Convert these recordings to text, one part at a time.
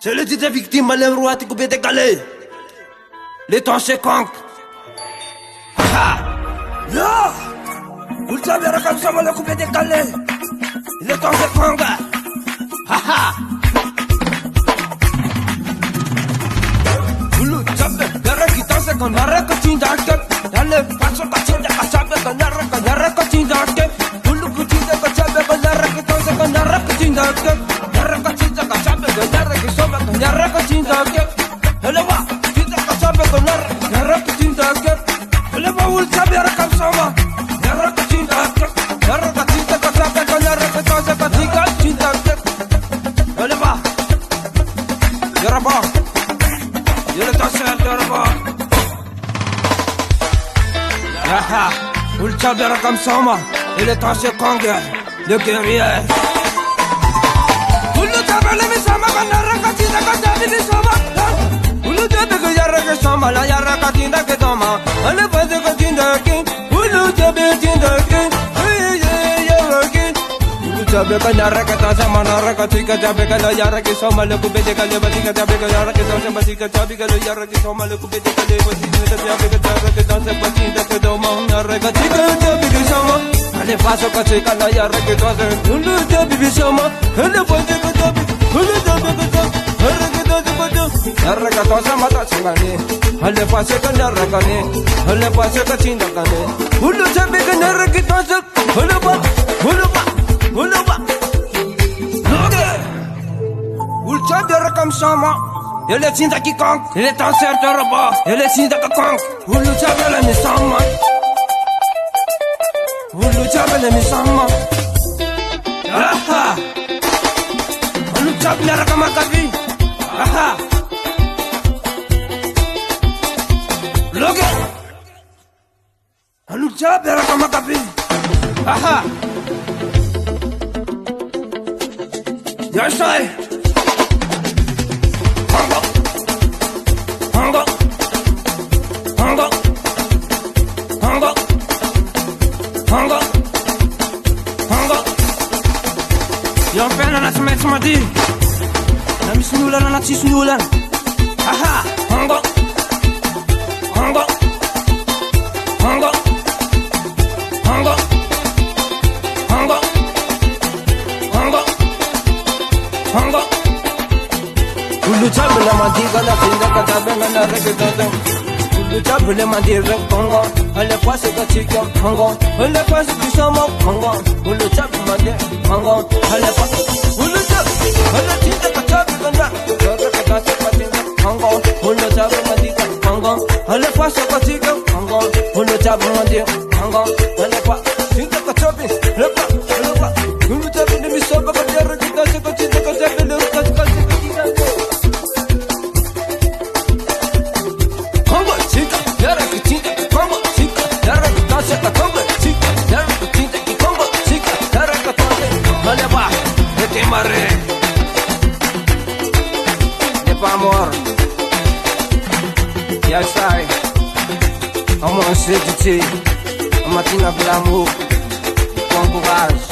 C'est le titre victime, les rois, t'es coupé décalé. Les temps c'est conk. Ya! Vous le savez, comme ça, le coupé décalé. Les temps c'est conk. Vous le savez, les temps c'est conk. Narra coaching d'acteur. Dans le passo, coaching d'acteur. Narra coaching d'acteur. Vous le coaching d'acteur. Narra coaching d'acteur. Narra coaching d'acteur. Narra coaching d'acteur. Hello, kita kacabe konar. Narra coaching d'acteur. Hello, vous le savez, comme ça, narra coaching d'acteur. Narra coaching d'acteur. Narra coaching d'acteur. Hello, yaraba. Yere tasar yaraba. Yaha, vous le savez, comme ça, il est ancien Kong, le guerrier. Vous le savez, les misama, narra coaching d'acteur, les misama. Vous le savez que yarra que sama, la yarra coaching d'acteur, elle est pas de coaching d'acteur. Vous le savez, d'acteur. Jabe ka nyara ka ta sama nara ka tika jabe ka la yara ki soma le ku bede ka le badi ka jabe ka yara ki soma badi ka jabe ka le yara ki soma le ku bede ka le badi ka jabe ka jabe ka danse badi da ka do ma nara ka tika jabe ka soma ale faso ka tika la yara ki danse ulu jabe bi soma ale badi ka jabe ulu jabe ka jabe yara ki danse badi yara ka danse mata singane ale faso ka yara ka ne ale faso ka tinda ka ne ulu jabe ka yara ki danse ulu ba Uluba, loge, ulcha de comme sama, elle est sinda qui conk, elle est en certes robot, elle est sinda qui conk, ulcha de la misama, ulcha de la misama, aha, ulcha de la kamakabi, aha, loge, ulcha de la kamakabi, aha. Yo soy Hongo Hongo Hongo Hongo Hongo Hongo Yo pena na smet smadi Na misnula na tisnula Aha Hongo Hongo Hongo Hongo Hongo Hongo Ulu chabu le mandiga la finda ka jabe na rege dodo Ulu chabu le mandiga Hongo Ale kwase ka chika Hongo Ale kwase kisama Hongo Ulu chabu mandi Hongo Ale kwase Ulu chabu Ale chinda ka chabu kanda Yoga ka kase ka chinda Hongo Ulu chabu mandiga Hongo Ale kwase ka chika Hongo Ulu chabu mandi Hongo Ale kwase chinda ka chabu Lepa Lepa Ulu chabu ni misoba ka jara kita se ka chinda ka chabu Ya sai, on s'édite, on matina de l'amour, bon courage.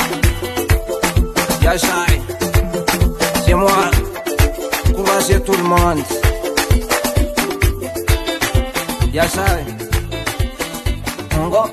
Ya sai, c'est moi, courage tout le monde. Ya sai, on go.